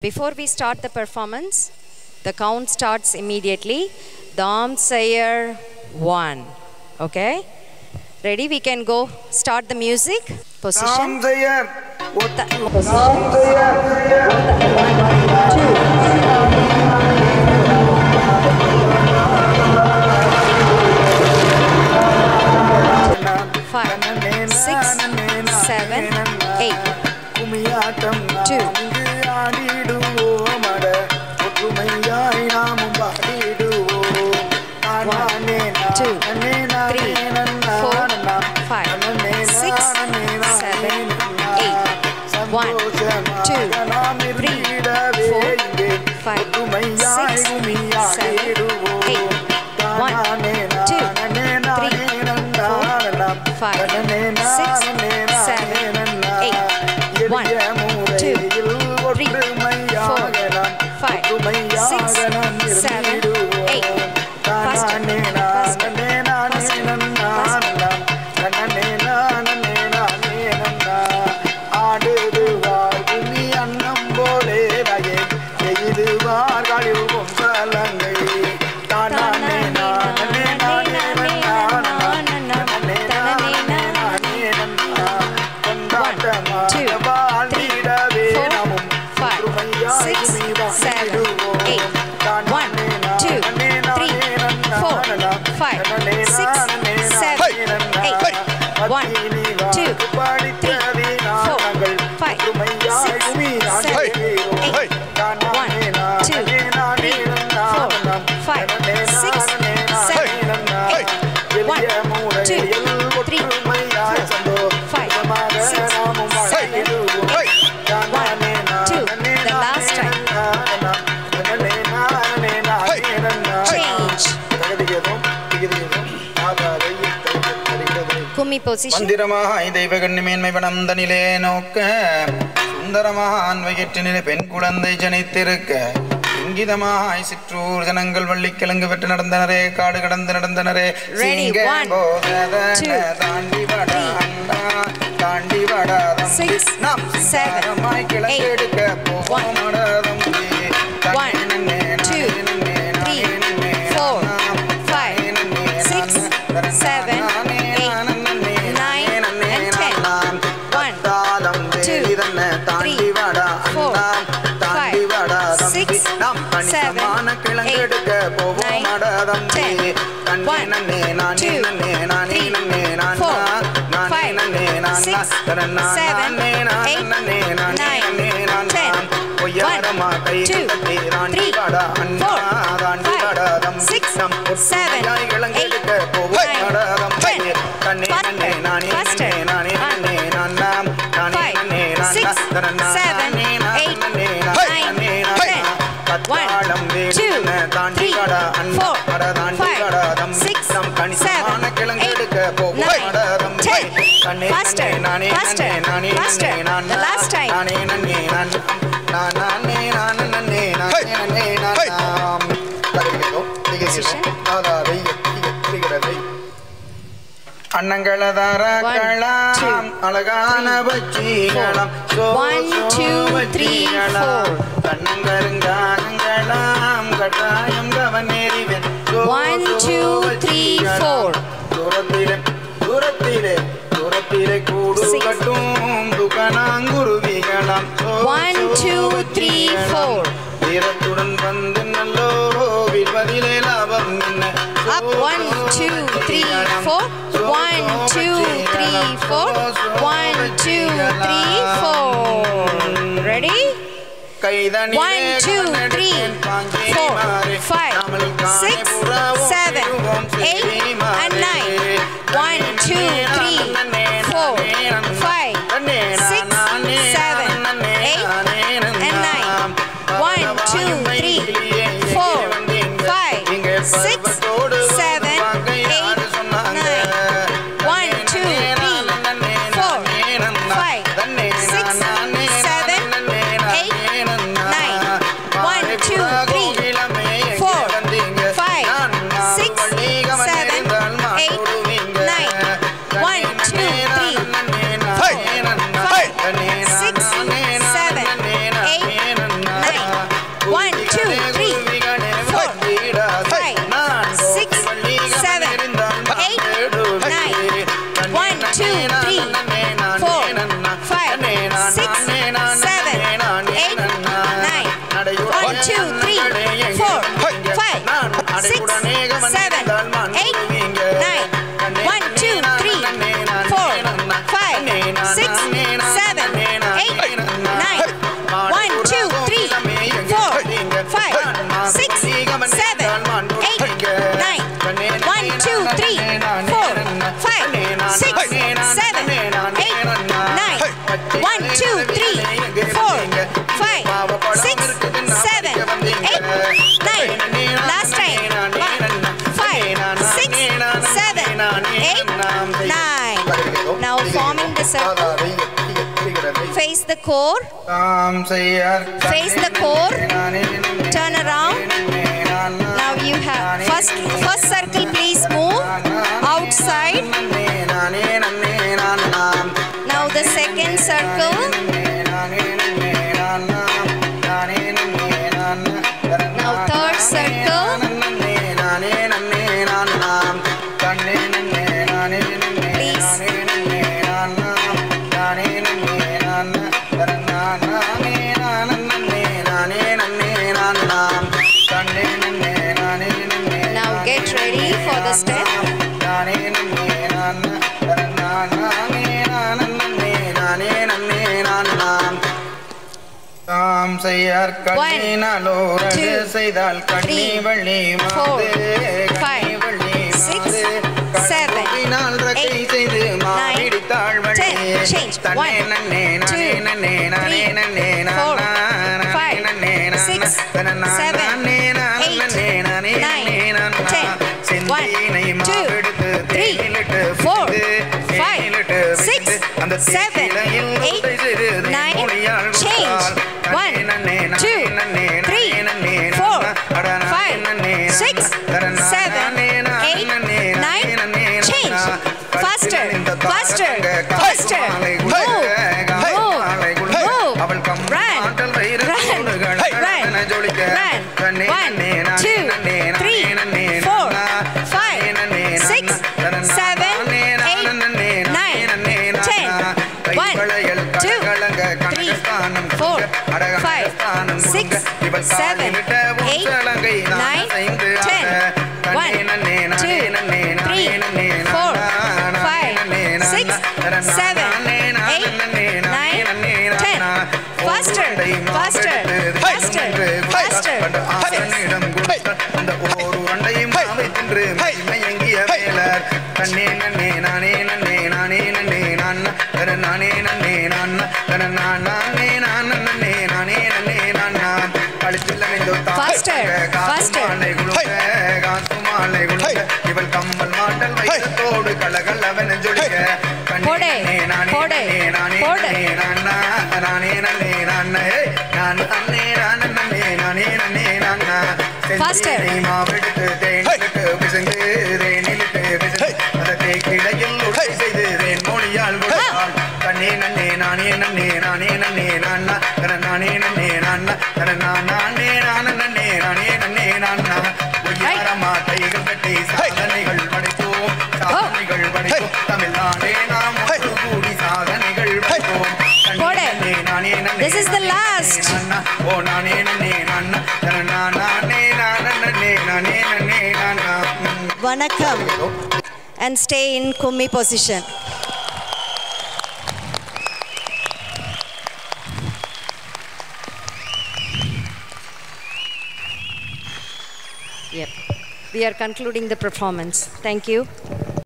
Before we start the performance, the count starts immediately. Dam Sayer 1. Okay? Ready? We can go start the music. Position. Dam Sayer. Dam Sayer. 2. 5, 6, 7, 8. 2. மந்திரமாய் தெய்வகண்ணி மேன்மை வனந்தனிலே நோக்க சுந்தரமான் வயிற்றினிலே பெண் குழந்தை ஜனித்திருக்க இங்கிதமாய் சிற்றூர் ஜனங்கள் வள்ளி கிழங்கு வெட்டு நடந்தனரே காடு கடந்து நடந்தனரே தாண்டி வடா தாண்டி வடாதம் நாம் சிங்கமாய் கிழங்கு எடுக்க போவோம் மடாதம் 1 2 3 4 5 6 7 அன்னங்களதாரக்கலாம் அழகான பட்சிகளாம் 1 2 3 4 கண்ணங்கருங்கானங்களாம் கட்டாயம் கவனேறிவேன் 1 2 3 4 தூரத்திலே தூரத்திலே தூரத்திலே கூடு கட்டும் துகனாங்குருவிகளாம் 1 2 3 4 வீரத்துடன் வந்து நல்லோ வில்வதிலே லாபம் என்ன up 1 2 3 4 1 2 3 4 1 2 3 4 ready 1 2 3 4 5 6 7 8 and 9 1 2 3 4 5 6 7 8 and 9 1 2 3 4 5 6 7 8 9 1 2 3 4 5 6 7 8 9 1 2 3 4 5 6 7 8 9 1 2 3 4 5 6 7 8 9 core. Face the core. Turn around. Now you have first circle, please move outside. Now the second circle. Now third circle. Please. Now get ready for the step. தாம் செய்யார் கண்ணினாலோரடு செய்தால் கண்ணி வள்ளி மாது கண்ணி வள்ளி மாது கண்ணினால் ரக்கை செய்து மாடித்தாள் வள்ளி தன்னே நன்னே நானே நன்னே நானே நன்னே நானே நன்னே நானே நானே நானே நானே செந்தினை மாவெடுத்து தேனிலிட்டு தேனிலிட்டு அந்த 7 8 9 change 1 2 3 4 5 6 7 8 9 change faster faster faster move run run 1 2 3 4 5 6 7 8 9 10 1 2 3 4 5 6 7 8 9 10 1 2 3 4 5 6 7 8 9 10 faster faster faster faster அந்த ஒரு அண்டையும் மாவை தின்று மயங்கிய வேலர் தன்னே நன்னே நானே நன்னே நானே நன்னே நானா தர நானே நன்னே நானா தர நானே நானே நன்னே நானே நன்னே நானா கழுத்தில் அணிந்தோ காசுமாலை குழுக்க காசுமாலை குழுக்க இவள் கம்மல் மாட்டல் வைரத்தோடு கலகலவன ஜொலிக்க கண்ணே நானே நானே நானே நானா நானே நன்னே நானே நான் அன்னே நான் நன்னே நானே நன்னே நானா செந்தினை மாவெடுத்து தேனிலிட்டு பிசைந்து தேனிலிட்டு பிசைந்து அதத்தை கிளையில் உடை செய்து தேன் மொழியால் கொடுத்தாள் கண்ணே நன்னே நானே நன்னே நானே நன்னே நானா தர நானே நன்னே நானா தர நானே நானே நன்னே நானே நன்னே நானா உயரமா கைகள் கட்டி சாதனைகள் படைப்போம் சாதனைகள் படைப்போம் தமிழ்நாடே நாம் ஒன்று கூடி சாதனைகள் படைப்போம் This is the last. Vanakkam. And stay in Kummi position. Yep. We are concluding the performance. Thank you.